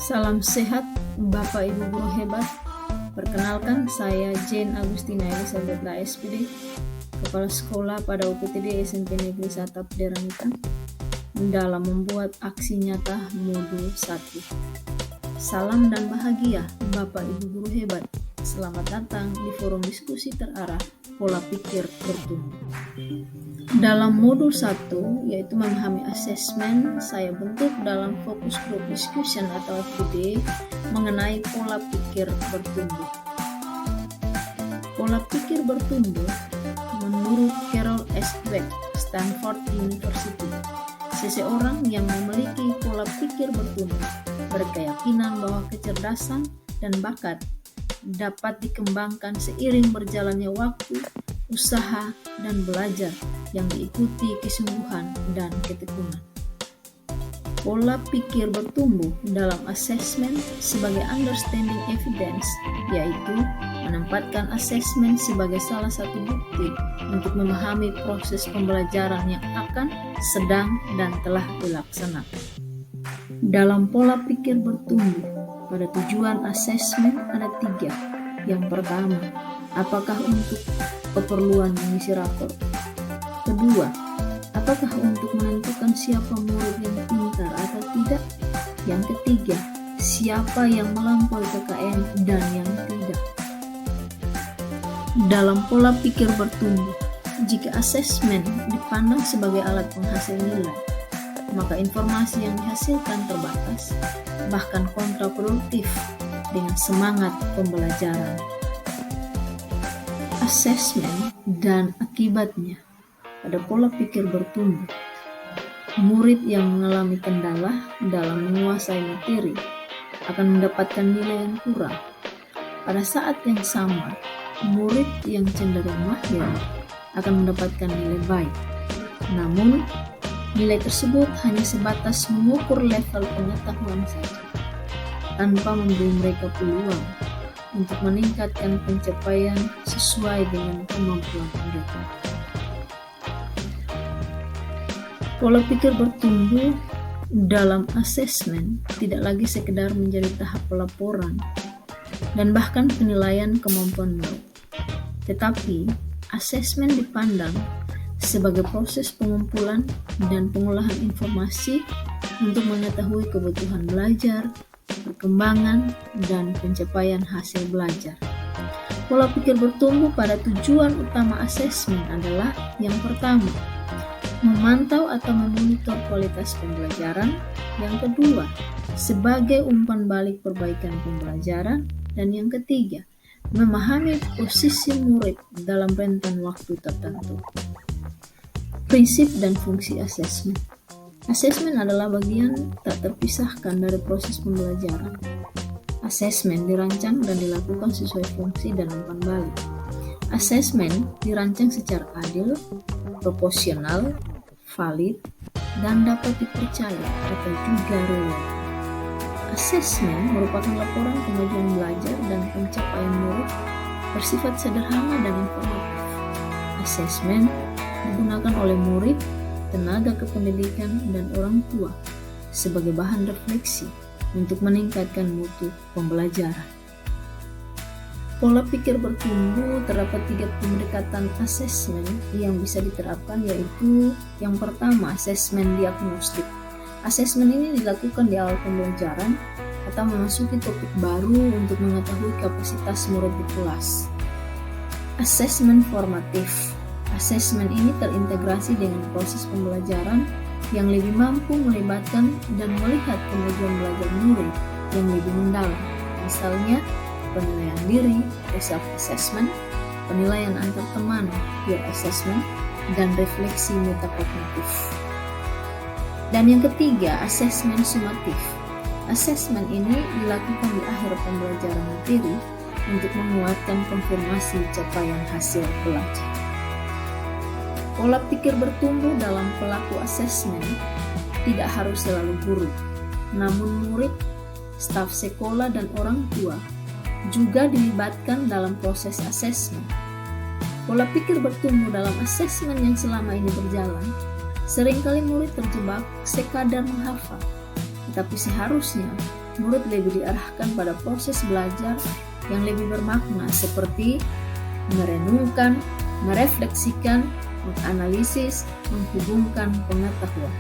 Salam sehat Bapak Ibu Guru hebat. Perkenalkan, saya Jane Agustina Elizabeth SPD, Kepala Sekolah pada UPTD SMP Negeri 1 Deramitan, dalam membuat aksi nyata modul 1. Salam dan bahagia Bapak Ibu Guru hebat. Selamat datang di forum diskusi terarah pola pikir bertumbuh. Dalam modul 1, yaitu memahami asesmen, saya bentuk dalam fokus group discussion atau FGD mengenai pola pikir bertumbuh. Pola pikir bertumbuh menurut Carol S. Dweck, Stanford University. Seseorang yang memiliki pola pikir bertumbuh berkeyakinan bahwa kecerdasan dan bakat dapat dikembangkan seiring berjalannya waktu, usaha, dan belajar yang diikuti kesungguhan dan ketekunan. Pola pikir bertumbuh dalam asesmen sebagai understanding evidence, yaitu menempatkan asesmen sebagai salah satu bukti untuk memahami proses pembelajaran yang akan, sedang, dan telah dilaksanakan. Dalam pola pikir bertumbuh, pada tujuan asesmen ada 3. Yang pertama, apakah untuk keperluan mengisi rapor? Kedua, apakah untuk menentukan siapa murid yang pintar atau tidak? Yang ketiga, siapa yang melampaui KKM dan yang tidak? Dalam pola pikir bertumbuh, jika asesmen dipandang sebagai alat penghasil nilai, maka informasi yang dihasilkan terbatas, bahkan kontraproduktif dengan semangat pembelajaran. Asesmen dan akibatnya. Pada pola pikir bertumbuh, murid yang mengalami kendala dalam menguasai materi akan mendapatkan nilai yang kurang. Pada saat yang sama, murid yang cenderung mahir akan mendapatkan nilai baik. Namun, nilai tersebut hanya sebatas mengukur level pengetahuan saja, tanpa memberi mereka peluang untuk meningkatkan pencapaian sesuai dengan kemampuan mereka. Pola pikir bertumbuh dalam asesmen tidak lagi sekedar menjadi tahap pelaporan dan bahkan penilaian kemampuan murid, tetapi asesmen dipandang sebagai proses pengumpulan dan pengolahan informasi untuk mengetahui kebutuhan belajar, perkembangan, dan pencapaian hasil belajar. Pola pikir bertumbuh pada tujuan utama asesmen adalah yang pertama, memantau atau memonitor kualitas pembelajaran. Yang kedua, sebagai umpan balik perbaikan pembelajaran. Dan yang ketiga, memahami posisi murid dalam rentan waktu tertentu. Prinsip dan fungsi asesmen. Asesmen adalah bagian tak terpisahkan dari proses pembelajaran. Asesmen dirancang dan dilakukan sesuai fungsi dan umpan balik. Asesmen dirancang secara adil, proporsional, valid, dan dapat dipercaya atau juga relevan. Asesmen merupakan laporan kemajuan belajar dan pencapaian murid, bersifat sederhana dan informatif. Asesmen digunakan oleh murid, tenaga kependidikan, dan orang tua sebagai bahan refleksi untuk meningkatkan mutu pembelajaran. Pola pikir bertumbuh terdapat 3 pendekatan asesmen yang bisa diterapkan, yaitu yang pertama, asesmen diagnostik. Asesmen ini dilakukan di awal pembelajaran atau memasuki topik baru untuk mengetahui kapasitas murid di kelas. Asesmen formatif. Asesmen ini terintegrasi dengan proses pembelajaran yang lebih mampu melibatkan dan melihat kemajuan belajar murid yang lebih mendalam. Misalnya, penilaian diri, self-assessment, penilaian antar teman, peer assessment, dan refleksi metakognitif. Dan yang ketiga, asesmen sumatif. Asesmen ini dilakukan di akhir pembelajaran materi untuk menguatkan konfirmasi capaian hasil belajar. Pola pikir bertumbuh dalam pelaku asesmen tidak harus selalu guru, namun murid, staf sekolah, dan orang tua juga dilibatkan dalam proses asesmen. Pola pikir bertumbuh dalam asesmen yang selama ini berjalan, seringkali murid terjebak sekadar menghafal Tetapi seharusnya murid lebih diarahkan pada proses belajar yang lebih bermakna seperti merenungkan, merefleksikan, menganalisis, menghubungkan pengetahuan.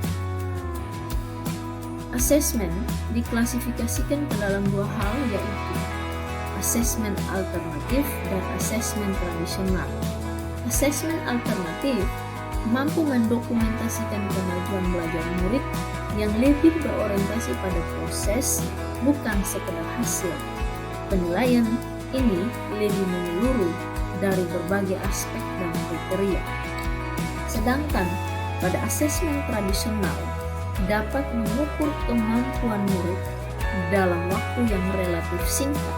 Asesmen diklasifikasikan ke dalam dua hal, yaitu asesmen alternatif dan asesmen tradisional. Asesmen alternatif mampu mendokumentasikan kemajuan belajar murid yang lebih berorientasi pada proses, bukan sekedar hasil. Penilaian ini lebih menyeluruh dari berbagai aspek dan kriteria. Sedangkan pada asesmen tradisional dapat mengukur kemampuan murid dalam waktu yang relatif singkat,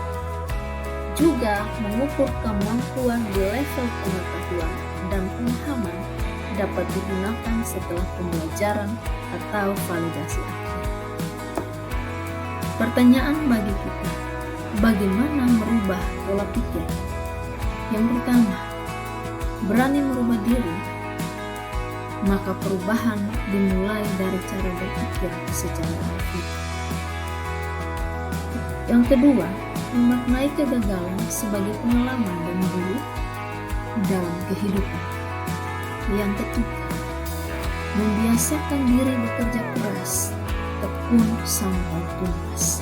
juga mengukur kemampuan di level pengetahuan dan pemahaman dapat digunakan setelah pembelajaran atau validasi akhir. Pertanyaan bagi kita, bagaimana merubah pola pikir? Yang pertama, berani merubah diri. Maka perubahan dimulai dari cara berpikir secara aktif. Yang kedua, memaknai kegagalan sebagai pengalaman dan guru dalam kehidupan. Yang ketiga, membiasakan diri bekerja keras, tekun sampai tuntas.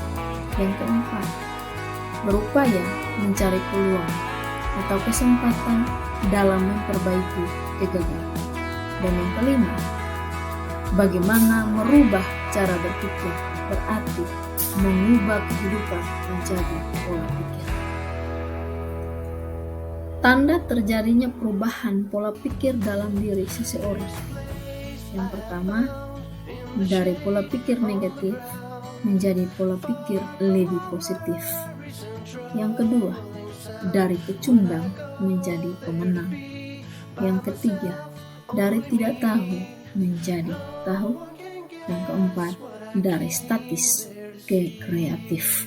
Yang keempat, berupaya mencari peluang atau kesempatan dalam memperbaiki kegagalan. Dan yang kelima, bagaimana merubah cara berpikir berarti mengubah kehidupan menjadi pola pikir. Tanda terjadinya perubahan pola pikir dalam diri seseorang. Yang pertama, dari pola pikir negatif menjadi pola pikir lebih positif. Yang kedua, dari pecundang menjadi pemenang. Yang ketiga, dari tidak tahu menjadi tahu. Yang keempat, dari statis ke kreatif.